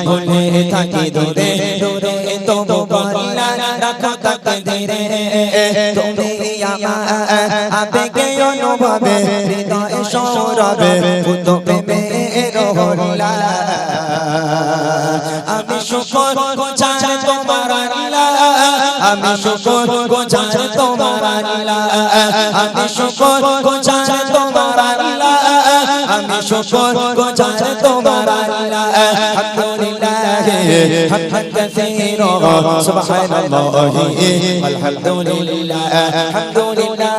ভুলে থাকি দূরে দূরে তবু বলা রাখো তাকদীরে তুমি আমার আবেগে অনুভবে হৃদয় সৌরভে পুত প্রেমের হলা আমি শুকর গুজার তোমার আল্লাহ আমি শুকর গুজার তোমার আল্লাহ আমি শুকর গুজার তোমার আল্লাহ আমি শুকর গুজার তোমার আল্লাহ আলহামদুলিল্লাহ হামদান কাসীরা সুবহানাল্লাহি আলহামদুলিল্লাহ আলহামদুলিল্লাহ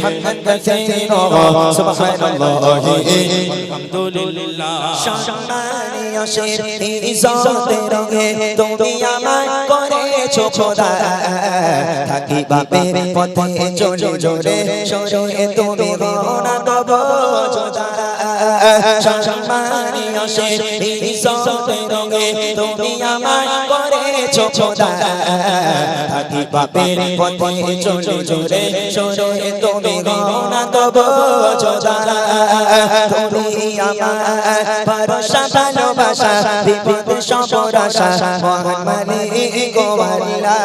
হামদান কাসীরা সুবহানাল্লাহি আলহামদুলিল্লাহ সম্মানীয় শের ইজ্জতের রঙে তুমি আমায় করেছো খোদা থাকি বাপের পথে চলে জোরে সরে তুমি গনা দেব জোদা সম্মানীয় শের ইজ্জতের রঙে তুমি আমায় করেছো খোদা থাকি বাপের পথে চলে জোরে সরে তুমি গনা দেব জোদা তুমি আমার ভরসা ভালোবাসা বিপদ সবর আশা মহান মালিক আল্লাহ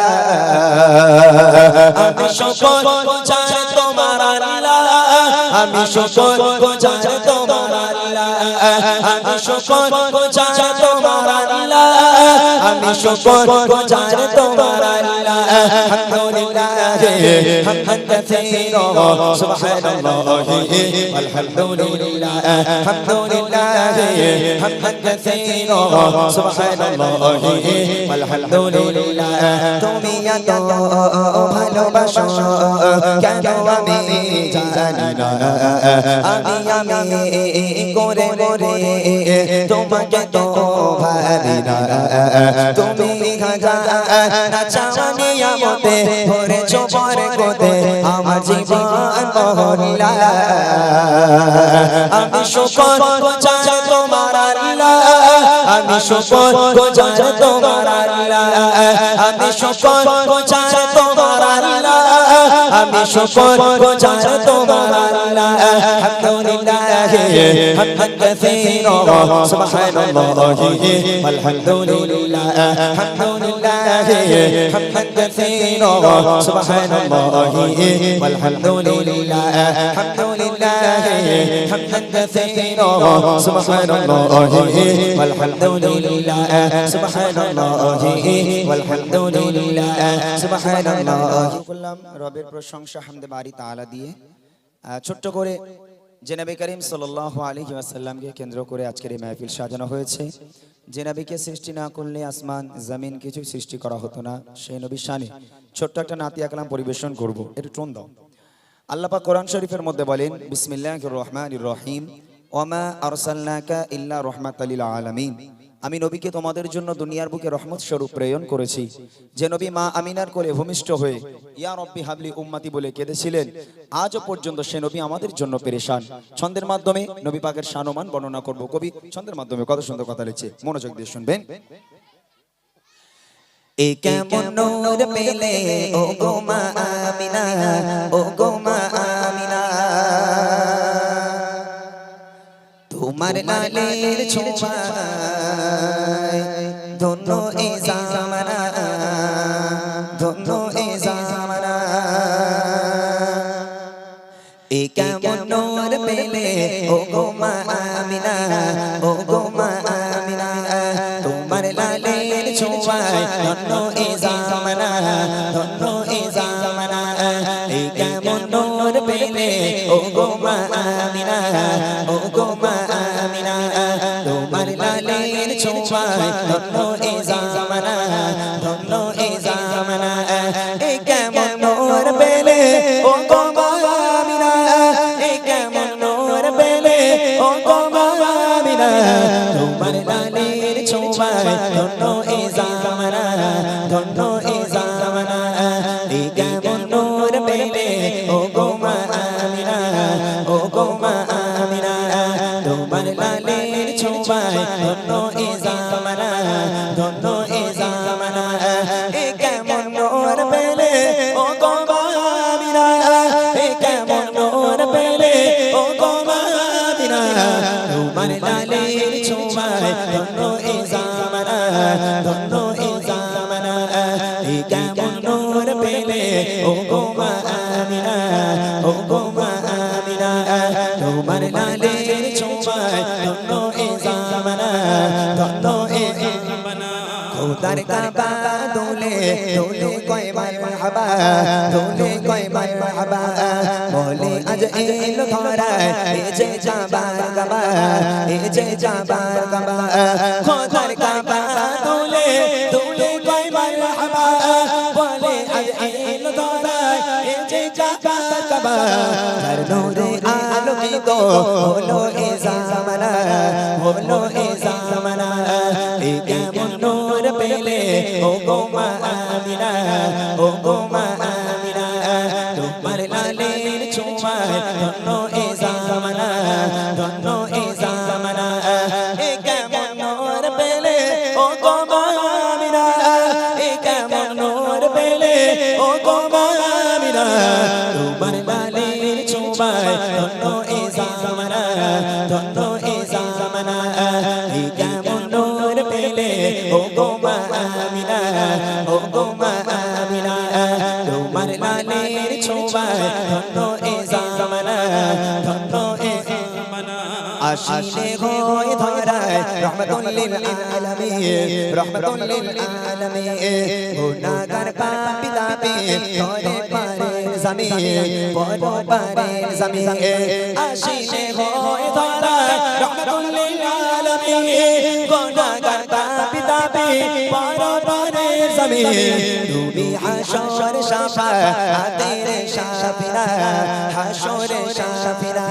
আমি শুকর গুজার তোমার আল্লাহ আমি শুকর গুজার তোমার আল্লাহ আমি শুকর গুজার তোমার আল্লাহ আমি শুকর গুজার তোমার আল্লাহ আলহামদুলিল্লাহ হামদান কাসীরা সুবহানাল্লাহি আলহামদুলিল্লাহ আলহামদুলিল্লাহ হামদান কাসীরা সুবহানাল্লাহি আলহামদুলিল্লাহ তুমি এত ভালোবাসো কেন আমি জানি না আমি করে করে তোমাকে তো ভাবি না তুমি খাজা চাওয়ানি আমতে ভরেছো বরকতে আমার জীবন মহল্লা আমি শুকর গুজার তোমার আল্লাহ আমি শুকর গুজার তোমার আল্লাহ আমি শুকর গুজার তোমার আল্লাহ আমি শুকর গুজার তোমার আল্লাহ আলহামদুলিল্লাহ হামদান কাসীরা সুবহানাল্লাহি আলহামদুলিল্লাহ আলহামদুলিল্লাহ হামদান কাসীরা সুবহানাল্লাহি আলহামদুলিল্লাহ আলহামদুলিল্লাহ হামদান কাসীরা সুবহানাল্লাহি আলহামদুলিল্লাহ সুবহানাল্লাহি আলহামদুলিল্লাহ সুবহানাল্লাহ করলাম রবের প্রশংসা হামদে বারি তাআলা দিয়ে ছোট্ট করে জনাবে করিম সাল্লাল্লাহু আলাইহি ওয়াসাল্লামকে কেন্দ্র করে আজকের এই মাহফিল সাজানো হয়েছে যে নবীকে সৃষ্টি না করলে আসমান জমিন কিছু সৃষ্টি করা হতো না সেই নবীর শানে ছোট্ট একটা নাতিয়া কালাম পরিবেশন করব একটু টোন দাও আল্লাহ পাক কোরআন শরীফের মধ্যে বলেন বিসমিল্লাহির রহমানির রহিম ওমা আরসালনাকা ইল্লা রাহমাতাল লিল আলামিন আমি নবীকে তোমাদের জন্য দুনিয়ার বুকে রহমত স্বরূপ প্রেরণ করেছি যে নবী মা আমিনার কোলে ভূমিষ্ঠ হয়ে ইয়া রব্বি হাবলি উম্মতি বলে কেঁদেছিলেন আজও পর্যন্ত সে নবী আমাদের জন্য পেরেশান ছন্দের মাধ্যমে নবী পাকের শানমান বর্ণনা করব কবি ছন্দের মাধ্যমে কত সুন্দর কথা লিখছে মনোযোগ দিয়ে শুনবেন এ কেমন নূর পেলে ও গো মা আমিনা ও গো মা আমিনা তোমার লালের ছোঁয়ায় ধন্য এ জামানা ধন্য এ জামানা এ কেমন নূর পেলে ও গো মা আমিনা ও গো মা আমিনা তোমার লালের ছোঁয়ায় ধন্য এ জামানা ধন্য এ জামানা এ কেমন নূর পেলে ও গো মা আমিনা ও গো মা আমিনা তোমার লালের ছোঁয়ায় ধন্য এ জামানা ধন্য এ জামানা এ কেমন নূর পেলে ও গো মা আমিনা এ কেমন নূর পেলে ও গো মা আমিনা তোমার লালের ছোঁয়ায় ধন্য এ জামানা ধন্য এ জামানা এ কেমন নূর পেলে ও গো মা আমিনা ও গো মা আমিনা তোমার লালের ছোঁয়ায় ধন্য এ জামানা ধন্য এ জামানা এ কেমন নূর পেলে ও গো মা আমিনা এ কেমন নূর পেলে ও গো মা আমিনা তোমার লালের ছোঁয়ায় ধন্য এ জামানা ধন্য এই জামানা এই কেমন নূর পেলে ও গো মা আমিনা ও গো মা আমিনা তোমার লালের ছোঁয়ায় ধন্য এই জামানা ধন্য এই জামানা খোদার কাবা দোলে দোলে কয় মারহাবা দোলে কয় মারহাবা বলে আজ এলো ধরায় এই যে জাবার কাবা এই যে জাবার কাবা খোদার কাবা দোলে দোলে কয় মারহাবা বলে আজ এলো ধরায় এই যে জাবার কাবা তার নূরে আলোকিত হলো এই জামানা হলো এই জামানা এই কেমন নূর পেলে ও গো মা আমিনা ও গো মা আমিনা তোমার লালের ছোঁয়ায় ধন্য এই জামানা ধন্য এই জামানা এই কেমন নূর পেলে ও গো মা আমিনা এই কেমন নূর পেলে ও গো মা আমিনা তোমার লালের ছোঁয়ায় ধন্য এই জামানা ধন্য এই জামানা এই কেমন নূর পেলে ও গো মা আমিনা ও গো মা আমিনা তোমার লালের ছোঁয়ায় ধন্য এই জামানা ধন্য এই জামানা আশিনে হয়ে ধরায় রহমাতুল লিল আলামিন রহমাতুল লিল আলামিন গুনাহগার পাপী তাপী ধরে পারের জমিন বড় পারের জমিন আশিনে হয়ে ধরায় রহমাতুল লিল আলামিন গুনাহগার পাপী তাপী বড় পারের জমিন তুমি হাশর শাফাআতের শাফিরা হাশর শাফিরা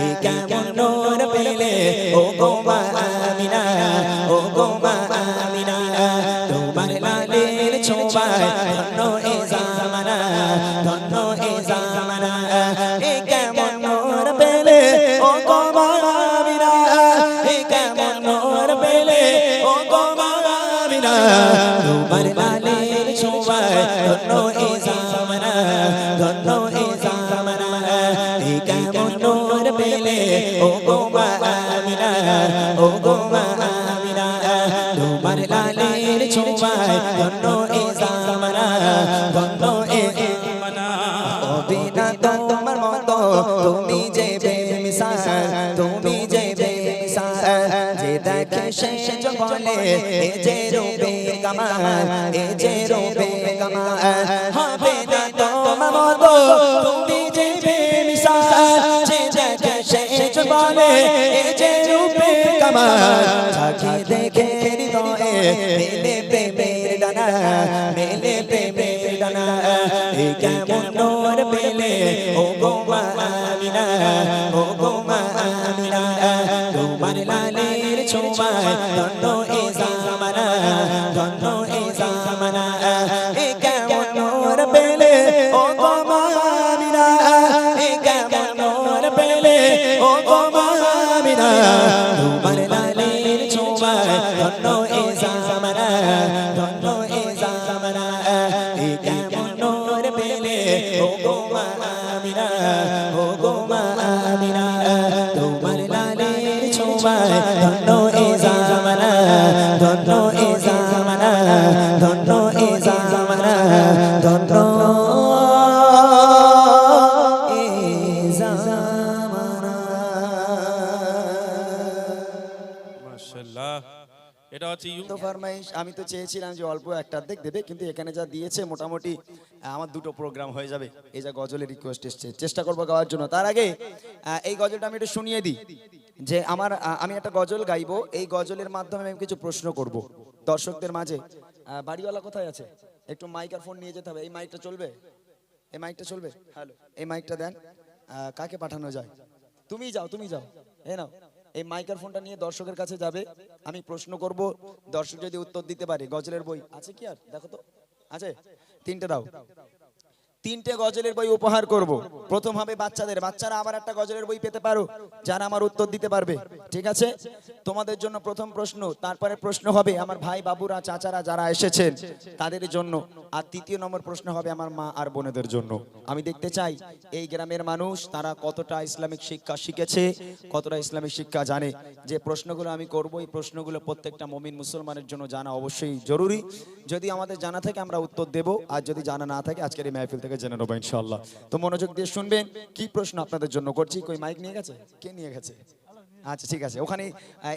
এই কেমন নূর পেলে ও গো মা আমিনা ও গো মা আমিনা তোমার লালের ছোঁয়ায় ধন্য এই জামানা ধন্য এই জামানা এই কেমন নূর পেলে ও গো মা আমিনা এই কেমন নূর পেলে ও গো মা আমিনা তোমার লালের ছোঁয়ায় ধন্য এই জামানা ধন্য এই জামানা এই কেমন নূর পেলে ও গো মা আমিনা ও গো মা আমিনা তোমার লালের ছোঁয়ায় ধন্য এই জামানা ধন্য এই জামানা ও বিনা তোমার মতো তুমি যে বেমিসাল তুমি যে বেমিসাল যে দেখে সে বলে এ যে রূপে কামাল এ যে রূপে কামাল হবে না তোমার মতো তুমি যে বেমিসাল যে দেখে সে বলে এ যে রূপে কামাল যাকে দেখে হৃদয়ে মেলে প্রেমের ডানা মেলে প্রেমের ডানা এই কেমন নূর পেলে ও গো মা আমিনা ও গো মা আমিনা তোমার লালের ছোঁয়ায় ধন্য এই জামানা ধন্য এই জামানা এই কেমন নূর পেলে ও গো মা আমিনা এই কেমন নূর পেলে ও গো মা আমিনা তোমার লালের ছোঁয়ায় ধন্য এই জামানা ধন্য এই জামানা এই কেমন নূর পেলে ও গো মা আমিনা ও গো মা আমিনা তোমার লালের ছোঁয়ায় ধন্য এই জামানা ধন্য এই জামানা ধন্য এই জামানা ধন্য এই জামানা মাশাআল্লাহ এটা হচ্ছে তো ফরমাইশ আমি তো চেয়েছিলাম যে অল্প একটা অর্ধেক দেবে কিন্তু এখানে যা দিয়েছে মোটামুটি আমার দুটো প্রোগ্রাম হয়ে যাবে এই যা গজলের রিকোয়েস্ট এসছে চেষ্টা করবো গাওয়ার জন্য তার আগে এই গজলটা আমি একটু শুনিয়ে দিই যে আমি একটা গজল গাইবো এই গজলের মাধ্যমে আমি কিছু প্রশ্ন করব দর্শকদের মাঝে বাড়িওয়ালা কোথায় আছে একটু মাইক্রোফোন নিয়ে যেতে হবে এই মাইকটা চলবে এই মাইকটা চলবে হ্যালো এই মাইকটা দেন কাকে পাঠানো যায় তুমি যাও এই নাও এই মাইক্রোফোনটা নিয়ে দর্শকের কাছে যাবে আমি প্রশ্ন করব দর্শক যদি উত্তর দিতে পারে গজলের বই আছে কি আর দেখো তো আছে তিনটে দাও তিনটে গজলের বই উপহার করব। প্রথম হবে বাচ্চাদের, বাচ্চারা আবার একটা গজলের বই পেতে পারো যারা আমার উত্তর দিতে পারবে, ঠিক আছে? তোমাদের জন্য প্রথম প্রশ্ন, তারপরে প্রশ্ন হবে আমার ভাই বাবুরা চাচারা যারা এসেছেন তাদের জন্য, আর তৃতীয় নম্বর প্রশ্ন হবে আমার মা আর বোনেদের জন্য। আমি দেখতে চাই এই গ্রামের মানুষ তারা কতটা ইসলামিক শিক্ষা শিখেছে, কতটা ইসলামিক শিক্ষা জানে। যে প্রশ্নগুলো আমি করব এই প্রশ্নগুলো প্রত্যেকটা মুমিন মুসলমানের জন্য জানা অবশ্যই জরুরি। যদি আমাদের জানা থাকে আমরা উত্তর দেব, আর যদি জানা না থাকে আজকের এই মাহফিল থেকে জেনে নেবো ইনশাআল্লাহ। তো মনোযোগ দিয়ে শুনবেন কি প্রশ্ন আপনাদের জন্য করছি। কই মাইক নিয়ে গেছে? কে নিয়ে গেছে? আচ্ছা ঠিক আছে, ওখানে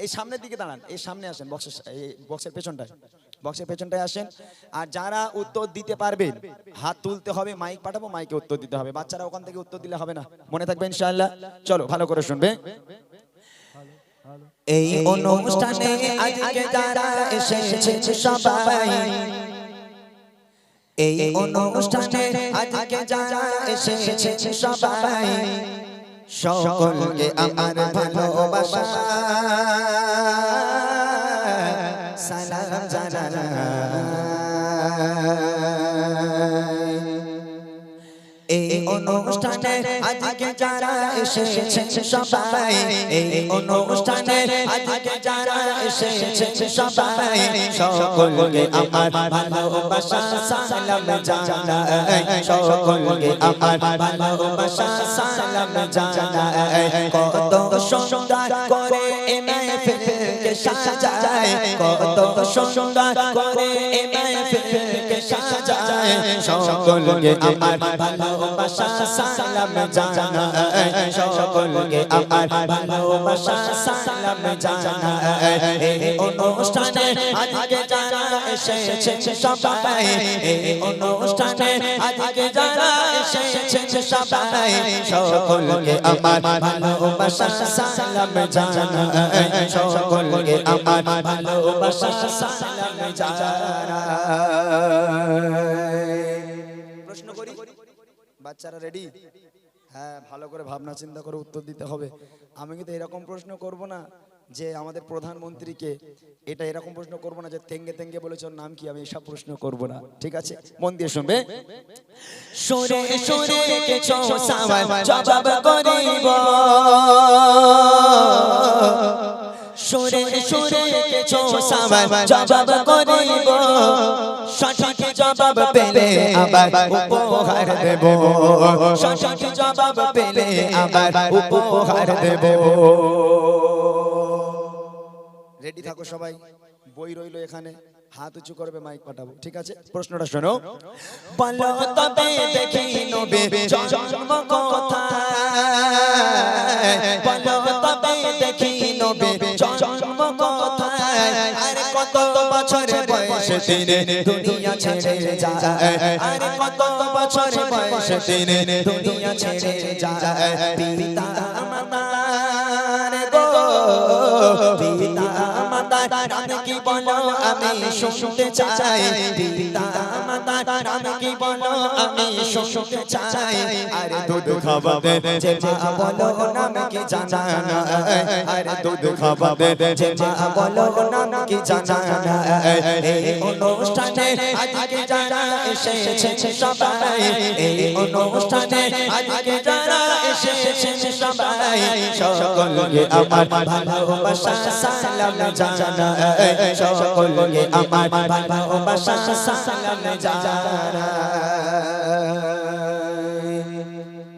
এই সামনের দিকে দাঁড়ান, এই সামনে আসেন, বক্সের পেছনটায়, বক্সের পেছনটায় আসেন। আর যারা উত্তর দিতে পারবেন হাত তুলতে হবে, মাইক পাঠাবো, মাইকে উত্তর দিতে হবে। বাচ্চারা ওখান থেকে উত্তর দিলে হবে না, মনে থাকবে ইনশাআল্লাহ। চলো ভালো করে শুনবে। এই অনুষ্ঠানে আজকে যারা এসেছে সবাই, এই অনুষ্ঠানে আজকে যারা এসেছে সবাই, সকলকে আমার ভালোবাসা সালাম জানাই। এই অনুষ্ঠানে আজকে যারা এসেছে সবাই, এই অনুষ্ঠানে আজকে যারা এসেছে সবাই, সকলকে আমার ভালোবাসা সালাম জানাই, সকলকে আমার ভালোবাসা সালাম জানাই। কত সুন্দর করে এই মাহফিলকে সাজায়, কত সুন্দর করে এই মাহফিলকে সাজায়, সকলকে আমার ভালোবাসা সালাম জানাই, সকলকে আমার ভালোবাসা সালাম জানাই। এই অনুষ্ঠানে আজকে যারা এসেছে সবাই, এই অনুষ্ঠানে আজকে যারা এসেছে সবাই, সকলকে আমার ভালোবাসা সালাম জানাই, সকলকে আমার ভালোবাসা সালাম জানাই। প্রশ্ন করি, বাচ্চারা রেডি? হ্যাঁ, ভালো করে ভাবনা চিন্তা করে উত্তর দিতে হবে। আমি কিন্তু এরকম প্রশ্ন করব না যে আমাদের প্রধানমন্ত্রীকে, এটা এরকম প্রশ্ন করব না যে তেঙ্গে তেঙ্গে বলেছে ওর নাম কি, আমি এসব প্রশ্ন করব না, ঠিক আছে? মন দিয়ে শুনবে। সুরে সুরে কিছু সওয়াল জবাব করিব, সুরে সুরে কিছু সওয়াল জবাব করিব, সঠিক জবাব পেলে আবার উপহার দেব, সঠিক জবাব পেলে আবার উপহার দেব। রেডি থাকো সবাই, বই রইলো এখানে, হাত উঁচু করবে, মাইক পাঠাবো, ঠিক আছে? প্রশ্নটা শোনো। বলো তবে দেখি নবে জন্ম কোথায়, বলো তবে দেখি নবে জন্ম কোথায়, আর কত বছর বয়সে তিনি দুনিয়া ছেড়ে যায়, আর কত বছর বয়সে তিনি দুনিয়া ছেড়ে যায়। পিতা মাতার গো, পিতা মাতার নাম কি বলো আমি শুনতে চাই, পিতা মাতার নাম কি বলো আমি শুনতে চাই। আর দুধ খাওয়াবে যে মা বলো নাম কি জানা নাই, আর দুধ খাওয়াবে যে মা বলো নাম কি জানা নাই। এই অনুষ্ঠানে আজকে যারা এসেছে সবাই, এই অনুষ্ঠানে আজকে যারা এসেছে সবাই, সকলকে আমার ভালোবাসা সালাম জানাই, সকলকে আমার ভালোবাসা সালাম জানাই।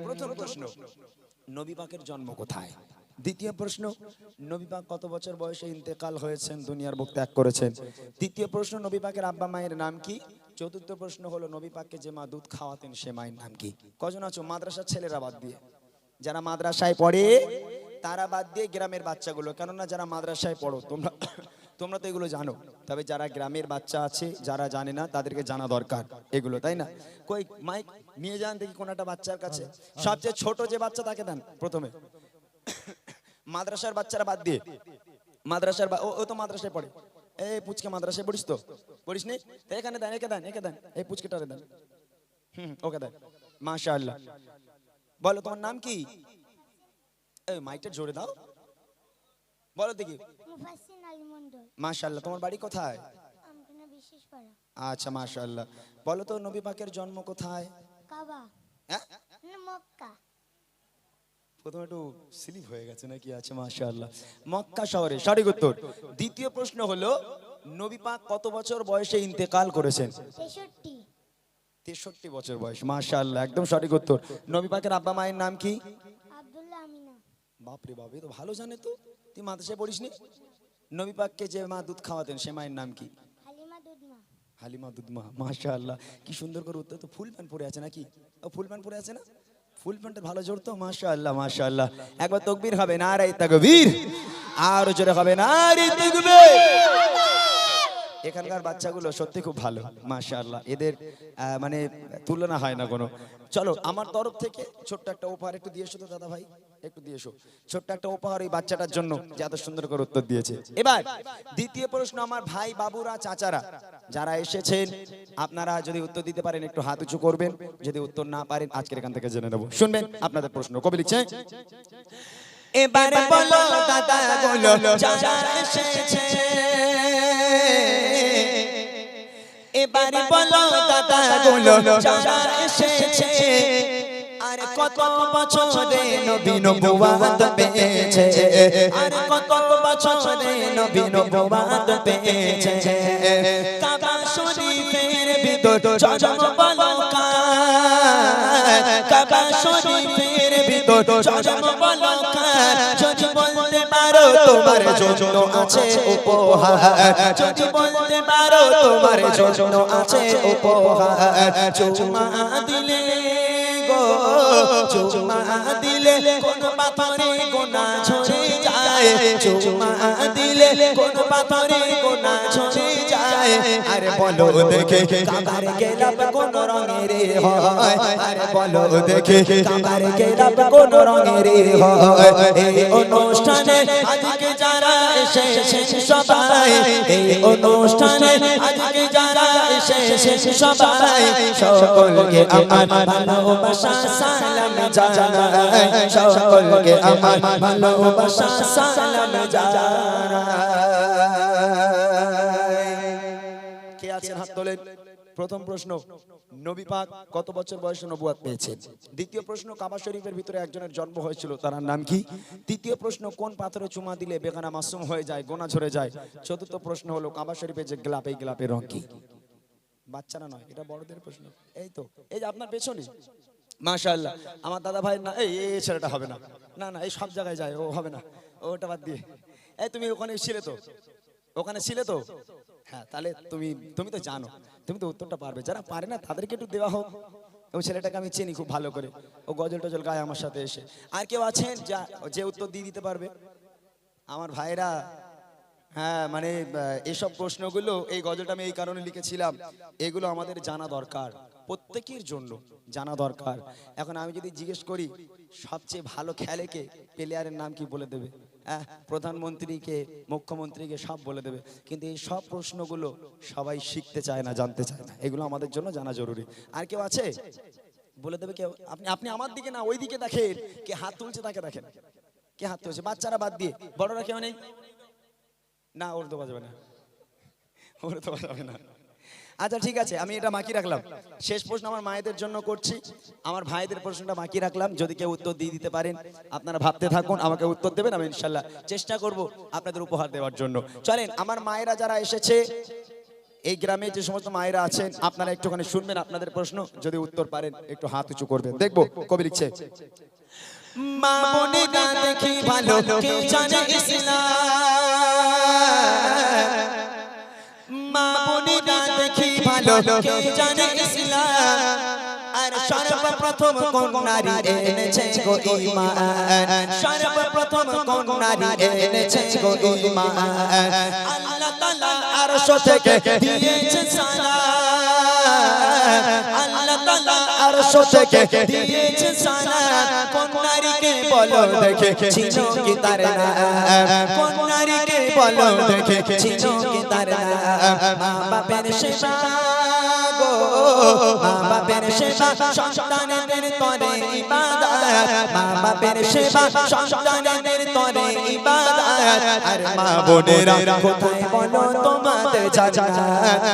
প্রথম প্রশ্ন, নবী পাকের জন্ম কোথায়? দ্বিতীয় প্রশ্ন, নবী পাক কত বছর বয়সে ইন্তেকাল হয়েছেন, দুনিয়ার বুক ত্যাগ করেছেন? তৃতীয় প্রশ্ন, নবী পাকের আব্বা মায়ের নাম কি? চতুর্থ প্রশ্ন হলো নবী পাককে যে মা দুধ খাওয়াতেন সে মায়ের নাম কি? কজন আছো? মাদ্রাসার ছেলেরা বাদ দিয়ে, যারা মাদ্রাসায় পড়ে তারা বাদ দিয়ে গ্রামের বাচ্চাগুলো, কেননা যারা মাদ্রাসায় পড়ো তোমরা তোমরা তো এগুলো জানো, তবে যারা গ্রামের বাচ্চা আছে যারা জানে না তাদেরকে জানা দরকার এগুলো, তাই না? কই মাইক নিয়ে যান দেখি কোন একটা বাচ্চার কাছে, সবচেয়ে ছোট যে বাচ্চা তাকে দেন প্রথমে। মাদ্রাসার বাচ্চারা বাদ দিয়ে, মাদ্রাসার ও তো মাদ্রাসায় পড়ে। এই পুচকে মাদ্রাসায় পড়িস তো? পড়িস নি? এখানে দেন, একে দেন, একে দেন, এই পুচকেটারে দেন, ওকে দেন। মাশাআল্লাহ। বলো তোমার নাম কি? এই মাইকটা জোরে দাও, বলো দেখি। মুফাসসির আলী মন্ডল। মাশাআল্লাহ। তোমার বাড়ি কোথায়? আমতলা বিশেষ পাড়া। আচ্ছা মাশাআল্লাহ। বলো তো নবী পাকের জন্ম কোথায়? কাবা হ্যাঁ না মক্কা প্রথমে একটু স্লিপ হয়ে গেছে নাকি? আছে মাশাআল্লাহ, মক্কা শহরে সঠিক উত্তর। দ্বিতীয় প্রশ্ন হলো নবী পাক কত বছর বয়সে ইন্তেকাল করেছেন? 63 63 বছর বয়স, মাশাআল্লাহ, একদম সঠিক উত্তর। নবী পাকের আব্বা মায়ের নাম কি? আব্দুল্লাহ আমিনা বাপরে বাপ, এ তো ভালো জানে তো। তুই মাদ্রাসায় পড়িসনি? নবী পাককে যে মা দুধ খাওয়াতেন সে মায়ের নাম কি? হালিমা দুধমা হালিমা দুধমা, মাশাআল্লাহ, কি সুন্দর করে উত্তর। তো ফুল প্যান্ট পরে আছে নাকি? ও ফুল প্যান্ট পরে আছে না? ফুল প্যান্টের ভালো জোর তো, মাশাআল্লাহ মাশাআল্লাহ। একবার তাকবীর হবে, নারে তাকবীর, আর জোরে হবে নারে তাকবীর। এখানকার বাচ্চাগুলো সত্যি খুব ভালো, মাশাআল্লাহ, এদের মানে তুলনা হয় না কোনো। চলো আমার তরফ থেকে ছোট্ট একটা উপহার একটু দিয়ে এসো তো দাদা ভাই, একটু দিয়ে এসো ছোট্ট একটা উপহার এই বাচ্চাটার জন্য যে এত সুন্দর করে উত্তর দিয়েছে। এবার দ্বিতীয় প্রশ্ন, আমার ভাই বাবুরা চাচারা যারা এসেছেন আপনারা যদি উত্তর দিতে পারেন একটু হাত উঁচু করবেন, যদি উত্তর না পারেন আজকের এখান থেকে জেনে নেব। শুনবেন আপনাদের প্রশ্ন, কবি লিখছে এবারে বলো দাদা বলো যারা এসেছে, এবারে বলো দাদা বলো যারা এসেছে, আর কত বছরে নবী নবুয়াত পেয়েছে, আর কত বছরে নবী নবুয়াত পেয়েছে। কাবা শরীফের ভিতর জন্ম বলো কার, কাবা শরীফের ভিতর জন্ম বলো কার, যদি বলতে পারো তোমার জন্য আছে উপহার, যদি বলতে পারো তোমার জন্য আছে উপহার। চুমা দিলে গো, চুমা দিলে কোন পাথরে গোনা ঝরে যায়, চুমা দিলে কোন পাথরে গোনা ঝরে যায়। আরে বলো দেখে কাবার গেলাপ কোন রঙের হয়, আরে বলো দেখে কাবার গেলাপ কোন রঙের হয়। এই অনুষ্ঠানে আজকে যারা এসেছে সবাই, এই অনুষ্ঠানে আজকে যারা এসেছে সবাই, সকলকে আমার ভালোবাসা সালাম জানাই, সকলকে আমার ভালোবাসা সালাম জানাই। কে আছেন হাত তোলেন। প্রথম প্রশ্ন, নবী পাক কত বছর বয়সে নবুয়ত পেয়েছেন? দ্বিতীয় প্রশ্ন, কাবা শরীফের ভিতরে একজনের জন্ম হয়েছিল, তার নাম কি? তৃতীয় প্রশ্ন, কোন পাথরে চুমা দিলে বেগানা মাসুম হয়ে যায়, গোনা ঝরে যায়? চতুর্থ প্রশ্ন হলো কাবা শরীফের যে গ্লাপ, এই গ্লাপের রং কি? বাচ্চারা নয়, এটা বড়দের প্রশ্ন। এই তো, এই যে আপনার পেছনে, মাশাআল্লাহ, আমার দাদা ভাই না, এই এই ছেলেটা হবে না, না না, এই সব জায়গায় যায়, ও হবে না, ওটা বাদ দিয়ে। এই তুমি ওখানে ছিলে তো, ওখানে ছিলে তো, হ্যাঁ, তাহলে তুমি তুমি তো জানো, তুমি তো উত্তরটা পারবে। যারা পারে না তাদেরকে একটু দেওয়া হোক। ওই ছেলেটাকে আমি চিনি খুব ভালো করে, ও গজল টজল গায় আমার সাথে এসে। আর কেউ আছেন যে উত্তর দিয়ে দিতে পারবে? আমার ভাইরা, হ্যাঁ, মানে এসব প্রশ্নগুলো, এই গজলটা আমি এই কারণে লিখেছিলাম, এগুলো আমাদের জানা দরকার, প্রত্যেকের জন্য জানা দরকার। এখন আমি যদি জিজ্ঞেস করি সবচেয়ে ভালো খেলে কে, প্লেয়ারের নাম কি বলে দেবে, হ্যাঁ, প্রধানমন্ত্রীকে, মুখ্যমন্ত্রীকে, সব বলে দেবে, কিন্তু এই সব প্রশ্নগুলো সবাই শিখতে চায় না, জানতে চায় না, এগুলো আমাদের জন্য জানা জরুরি। আর কেউ আছে বলে দেবে কেউ? আপনি আপনি আমার দিকে না, ওই দিকে দেখেন, কে হাত তুলছে তাকে দেখেন, কে হাত তুলছে, বাচ্চারা বাদ দিয়ে, বড়রা কেউ নেই? না, ওর তো বাজাবে না, ওর তো বাজাবে না। আচ্ছা ঠিক আছে, আমি এটা বাকি রাখলাম। শেষ প্রশ্ন আমার মায়েদের জন্য করছি, আমার ভাইদের প্রশ্নটা বাকি রাখলাম। যদি কেউ উত্তর দিয়ে দিতে পারেন আপনারা ভাবতে থাকুন, আমাকে উত্তর দেবেন, আমি ইনশাল্লাহ চেষ্টা করব আপনাদের উপহার দেওয়ার জন্য। চলেন, আমার মায়েরা যারা এসেছে, এই গ্রামে যে সমস্ত মায়েরা আছেন, আপনারা একটুখানি শুনবেন আপনাদের প্রশ্ন, যদি উত্তর পারেন একটু হাত উঁচু করবেন। দেখবো কবি লিখছে, মা বোনেরা দেখি ভালো কে জানে ইসলাম, মা বোনেরা দেখি ভালো কে জানে ইসলাম, আর সর্বপ্রথম কোন নারী এনেছে গো ঈমান, সর্বপ্রথম কোন নারী এনেছে গো ঈমান, আল্লাহ তাআলা আরশ থেকে দিয়েছে সালাম, আল্লাহ তাআলা আরশ থেকে দিয়েছে সালাম, কোন নারীকে বলো দেখে ছিল কি তার নাম, কোন নারীকে বলো দেখে ছিল কি তার নাম, মা বাপের সেবা গো, মা বাপের সেবা সন্তানদের তরে ইবাদত, মা বাপের সেবা সন্তানদের তরে ইবাদত, আর মা বোনেরা কোথায় বলো তোমাদের জান্নাত।